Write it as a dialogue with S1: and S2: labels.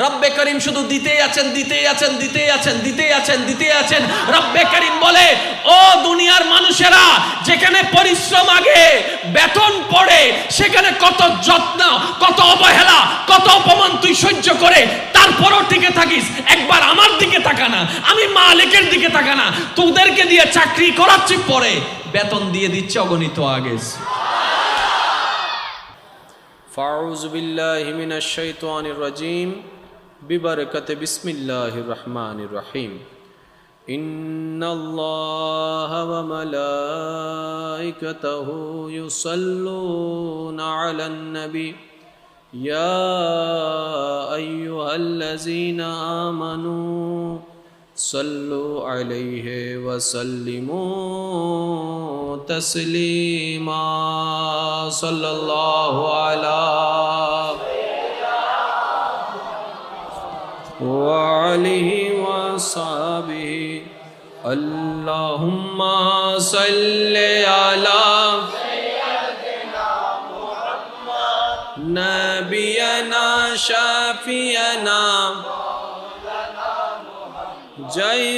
S1: রব্বে করিম শুধু দিতেই আছেন, দিতেই আছেন, দিতেই আছেন, দিতেই আছেন, দিতেই আছেন। রব্বে করিম বলে, ও দুনিয়ার মানুষেরা, যেখানে পরিশ্রম আগে বেতন পড়ে, সেখানে কত যত্ন, কত অবহেলা, কত অপমান তুই সহ্য করে তারপরও টিকে থাকিস। একবার আমার দিকে তাকা না, আমি মালিকের দিকে তাকা না। তোদেরকে দিয়ে চাকরি করাচ্ছি, পরে বেতন দিয়ে দিচ্ছে অগণিত আগে।
S2: ফাউযু বিল্লাহি মিনাশ শাইতানির রাজীম বিবারাকাতি বিসমিল্লাহির রহমানির রহিম। ইন্নাল্লাহা ওয়া মালাইকাতাহু ইউসাল্লুনা আলান নবী ইয়া আইয়ুহাল্লাযীনা আমানু সাল্লু আলাইহি ওয়া সাল্লিমু তাসলিমা। সাল্লাল্লাহু আলা ওয়া আলিহি ওয়া সাহবিহি। আল্লাহুম্মা সাল্লি আলা নবিয়না শাফিয়না জয়